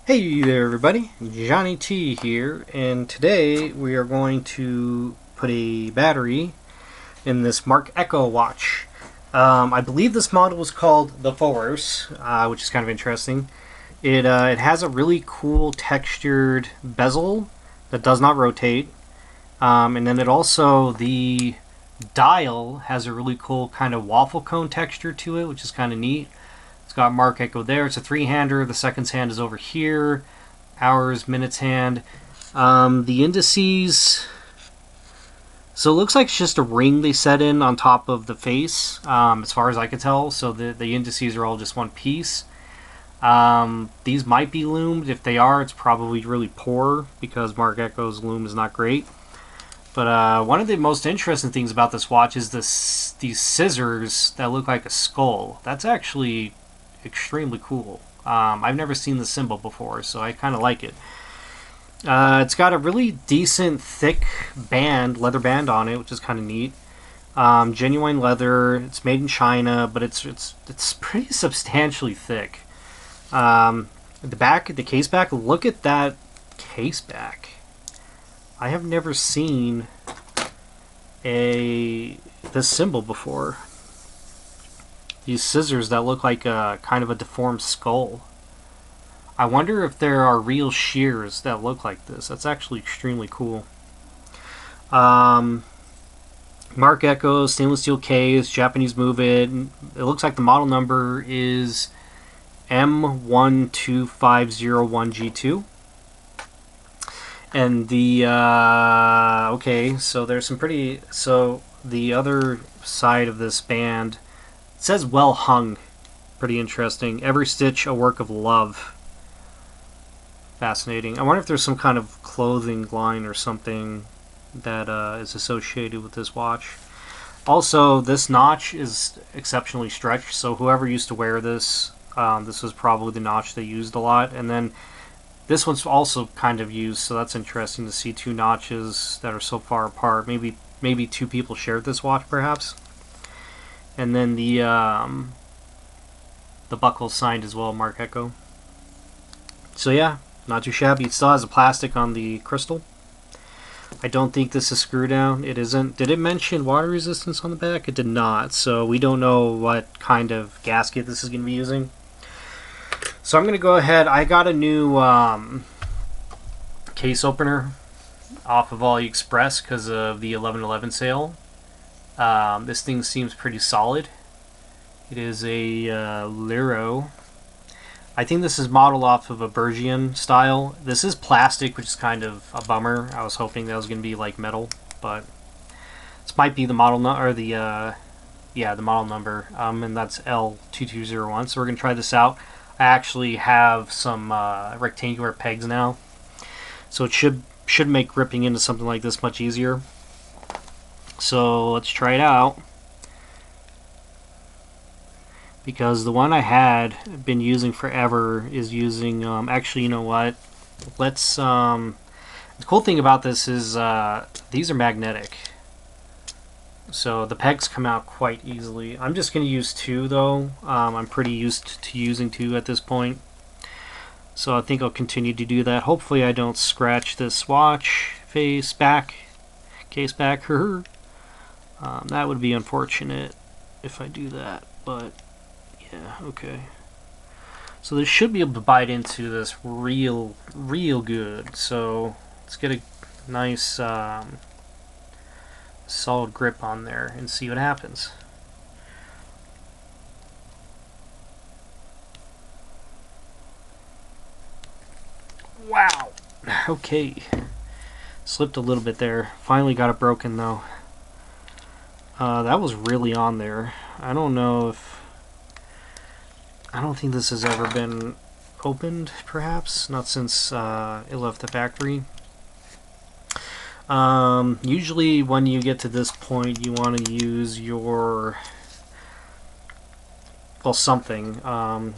Hey there everybody, Johnny T here, and today we are going to put a battery in this Marc Ecko watch. I believe this model was called the workhorse, which is kind of interesting. It has a really cool textured bezel that does not rotate, and then the dial has a really cool kind of waffle cone texture to it, which is kind of neat. It's got Marc Ecko there. It's a three-hander. The seconds hand is over here. Hours, minutes hand. The indices. So it looks like it's just a ring they set in on top of the face, as far as I can tell. So the indices are all just one piece. These might be loomed. If they are, it's probably really poor because Marc Ecko's loom is not great. But one of the most interesting things about this watch is these scissors that look like a skull. That's actually extremely cool. I've never seen the symbol before, so I kind of like it. It's got a really decent thick band, leather band on it, which is kind of neat. Genuine leather. It's made in China, but it's pretty substantially thick. The case back. Look at that case back. I have never seen this symbol before. These scissors that look like a kind of a deformed skull. I wonder if there are real shears that look like this. That's actually extremely cool. Marc Ecko, stainless steel case, Japanese move it. It looks like the model number is M12501G2. And okay, so there's some pretty, so the other side of this band, it says well hung. Pretty interesting. Every stitch a work of love. Fascinating. I wonder if there's some kind of clothing line or something that is associated with this watch. Also, this notch is exceptionally stretched, so whoever used to wear this, this was probably the notch they used a lot. And then this one's also kind of used, so that's interesting to see two notches that are so far apart. Maybe two people shared this watch, perhaps. And then the buckle's signed as well, Marc Ecko. So yeah, not too shabby. It still has a plastic on the crystal. I don't think this is screw down. It isn't. Did it mention water resistance on the back? It did not. So we don't know what kind of gasket this is going to be using. So I'm going to go ahead. I got a new case opener off of AliExpress because of the 11/11 sale. This thing seems pretty solid. It is a Lero. I think this is modeled off of a Bergian style. This is plastic, which is kind of a bummer. I was hoping that was going to be like metal, but this might be the model number, or the model number, and that's L2201. So we're going to try this out. I actually have some rectangular pegs now, so it should make gripping into something like this much easier. So let's try it out. Because the one I had been using forever is using, actually, you know what? Let's, the cool thing about this is these are magnetic. So the pegs come out quite easily. I'm just going to use two though. I'm pretty used to using two at this point. So I think I'll continue to do that. Hopefully I don't scratch this watch face back, case back. That would be unfortunate if I do that, but yeah, okay. So this should be able to bite into this real good. So let's get a nice solid grip on there and see what happens. Wow. Okay. Slipped a little bit there. Finally got it broken though. That was really on there. I don't think this has ever been opened, perhaps. Not since it left the factory. Usually when you get to this point, you want to use your, well, something. I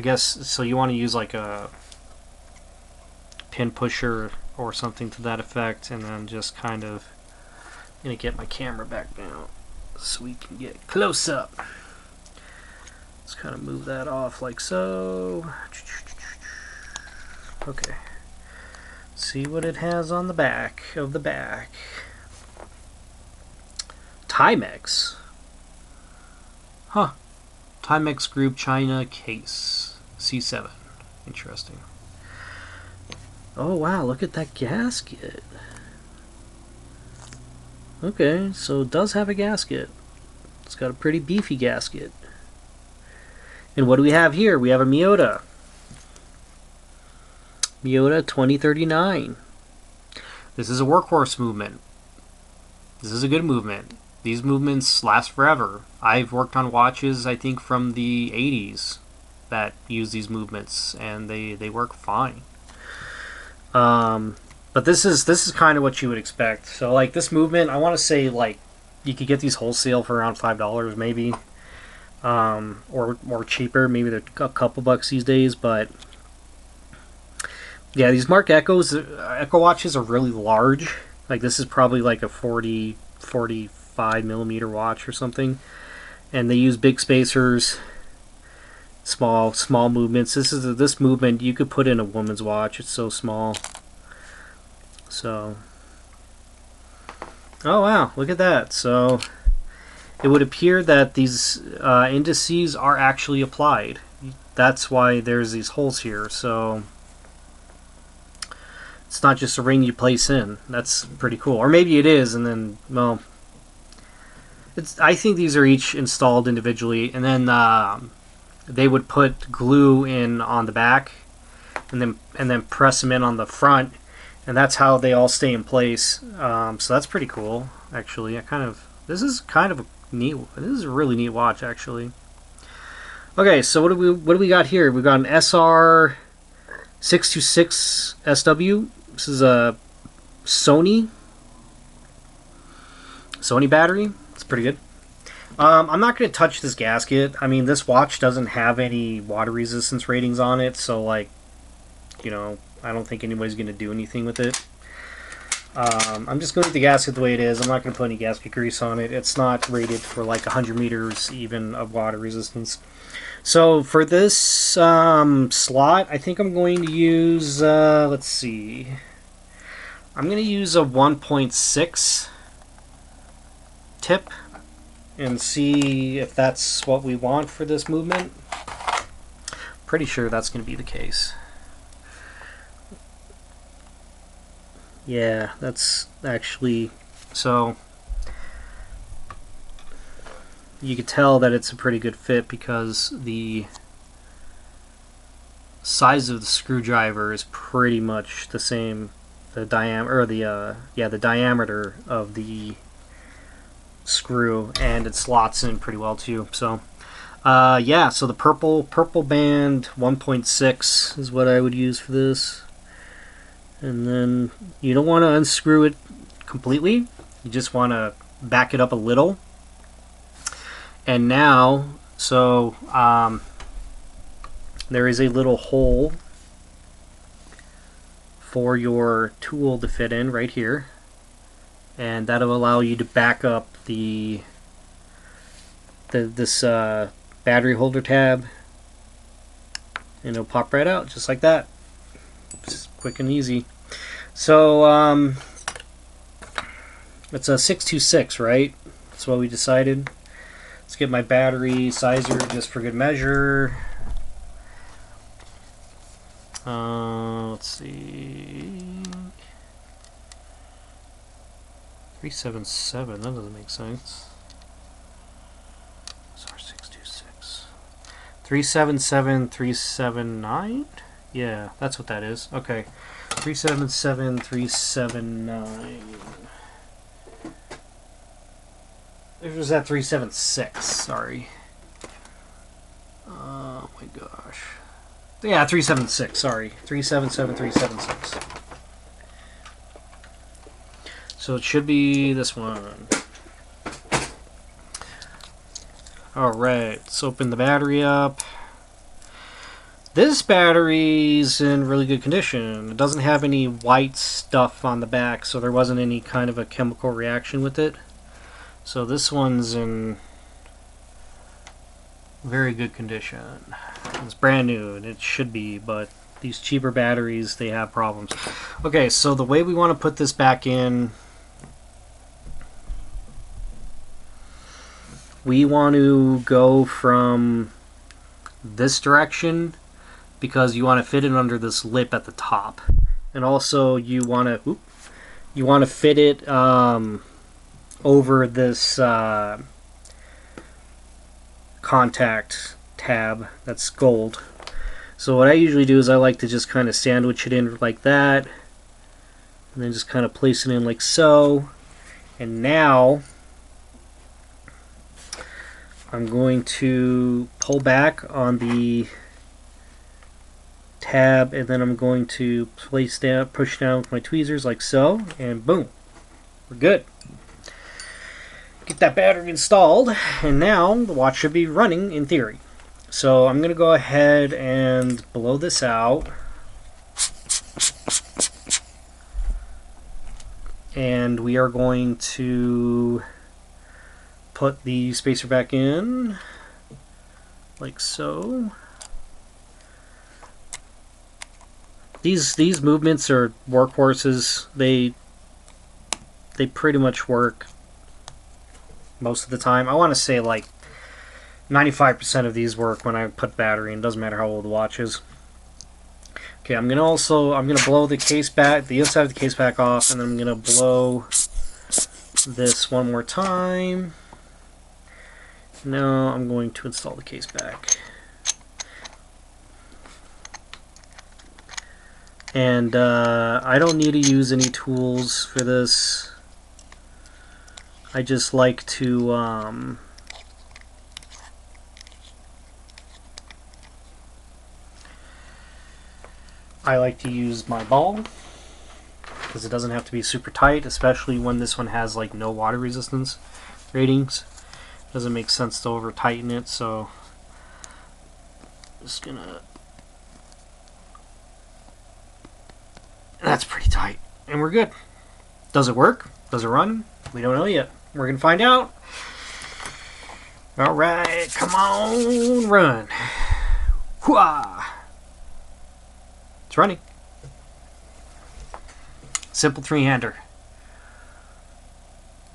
guess, so you want to use like a pin pusher or something to that effect, and then just kind of, I'm going to get my camera back down so we can get close up. Let's kind of move that off like so. Okay. See what it has on the back of the back. Timex. Huh. Timex Group China case. C7. Interesting. Oh wow, look at that gasket. Okay, so it does have a gasket. It's got a pretty beefy gasket. And what do we have here? We have a Miyota. Miyota 2039. This is a workhorse movement. This is a good movement. These movements last forever. I've worked on watches, I think, from the 80s that use these movements, and they work fine. But this is kind of what you would expect. So like this movement, I want to say like you could get these wholesale for around $5 maybe, or cheaper. Maybe they're a couple bucks these days, but yeah, these Marc Ecko watches are really large. Like this is probably like a 45 millimeter watch or something, and they use big spacers, small movements. This movement you could put in a woman's watch. It's so small. So, oh wow, look at that. So it would appear that these indices are actually applied. That's why there's these holes here. So it's not just a ring you place in. That's pretty cool. Or maybe it is, and then, well, I think these are each installed individually, and then they would put glue in on the back, and then press them in on the front, and that's how they all stay in place. So that's pretty cool, actually. This is kind of a neat. This is a really neat watch, actually. Okay, so what do we got here? We got an SR 626 SW. This is a Sony battery. It's pretty good. I'm not going to touch this gasket. I mean, this watch doesn't have any water resistance ratings on it, so like, you know, I don't think anybody's going to do anything with it. I'm just going to leave the gasket the way it is. I'm not going to put any gasket grease on it. It's not rated for like 100 meters even of water resistance. So for this slot, I think I'm going to use, let's see, I'm going to use a 1.6 tip and see if that's what we want for this movement. Pretty sure that's going to be the case. Yeah, that's actually, so you could tell that it's a pretty good fit because the size of the screwdriver is pretty much the same. The diameter, or the diameter of the screw, and it slots in pretty well too. So, yeah. So the purple band 1.6 is what I would use for this. And then you don't want to unscrew it completely. You just want to back it up a little. And now, so there is a little hole for your tool to fit in right here, and that'll allow you to back up this battery holder tab, and it'll pop right out just like that. Just quick and easy. So it's a 626, right? That's what we decided. Let's get my battery sizer just for good measure. Let's see. 377, that doesn't make sense. Sorry, 626. 377, 379? Yeah, that's what that is. Okay. 377, 379. It was at 376, sorry. Oh my gosh. Yeah, 376, sorry. 377, 376. So it should be this one. Alright, let's open the battery up. This battery's in really good condition. It doesn't have any white stuff on the back, so there wasn't any kind of a chemical reaction with it. So this one's in very good condition. It's brand new, and it should be, but these cheaper batteries, they have problems. Okay, so the way we want to put this back in, we want to go from this direction because you want to fit it under this lip at the top, and also you want to fit it over this contact tab that's gold. So what I usually do is I like to just kind of sandwich it in like that, and then just kind of place it in like so. And now I'm going to pull back on the tab, and then I'm going to push down with my tweezers like so, and boom, we're good. Get that battery installed, and now the watch should be running in theory. So I'm going to go ahead and blow this out. And we are going to put the spacer back in like so. These movements are workhorses. They pretty much work most of the time. I want to say like 95% of these work when I put battery in. Doesn't matter how old the watch is. Okay, I'm gonna blow the case back, the inside of the case back off, and then I'm gonna blow this one more time. Now I'm going to install the case back. And I don't need to use any tools for this. I just like to use my ball because it doesn't have to be super tight, especially when this one has like no water resistance ratings. Doesn't make sense to over tighten it, so just gonna. That's pretty tight, and we're good. Does it work? Does it run? We don't know yet. We're gonna find out. All right, come on, run! Hooah! It's running. Simple three-hander.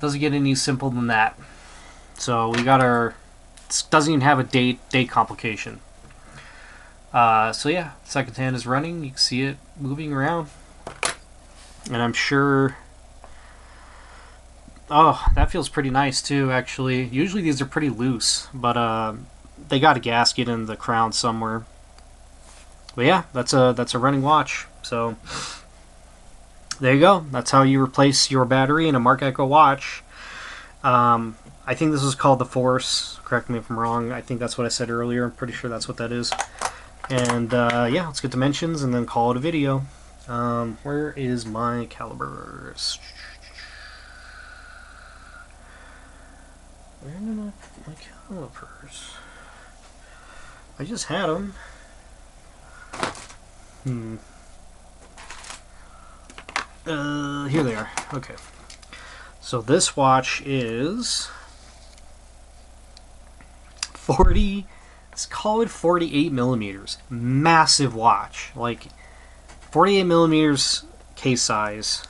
Doesn't get any simpler than that. So we got our. This doesn't even have a date complication. So yeah, second hand is running. You can see it moving around, and I'm sure. Oh, that feels pretty nice too. Actually, usually these are pretty loose, but they got a gasket in the crown somewhere. But yeah, that's a running watch. So there you go. That's how you replace your battery in a Marc Ecko watch. I think this is called the Force. Correct me if I'm wrong. I think that's what I said earlier. I'm pretty sure that's what that is. And yeah, let's get dimensions and then call it a video. Where is my calibers? Where did I put my calipers? I just had them. Here they are. Okay. So this watch is 40. Let's call it 48 millimeters. Massive watch. Like 48 millimeters case size.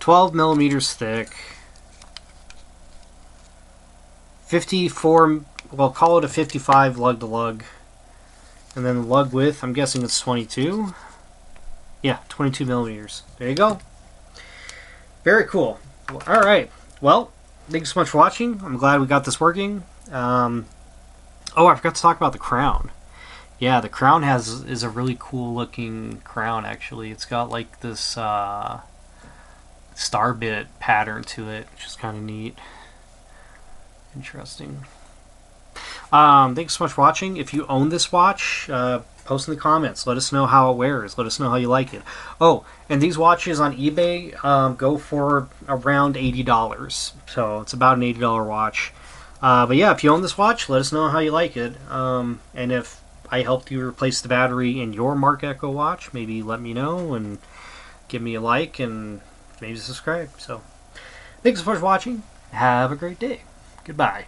12 millimeters thick. 54. Well, call it a 55 lug to lug. And then the lug width, I'm guessing it's 22. Yeah, 22 millimeters. There you go. Very cool. Alright. Well, thanks so much for watching. I'm glad we got this working. Oh, I forgot to talk about the crown. Yeah, the crown is a really cool looking crown, actually. It's got like this star bit pattern to it, which is kind of neat. Interesting. Thanks so much for watching. If you own this watch, post in the comments. Let us know how it wears. Let us know how you like it. Oh, and these watches on eBay go for around $80. So it's about an $80 watch. But yeah, if you own this watch, let us know how you like it. And if I helped you replace the battery in your Marc Ecko watch, maybe let me know and give me a like and maybe subscribe. So thanks so much for watching. Have a great day. Goodbye.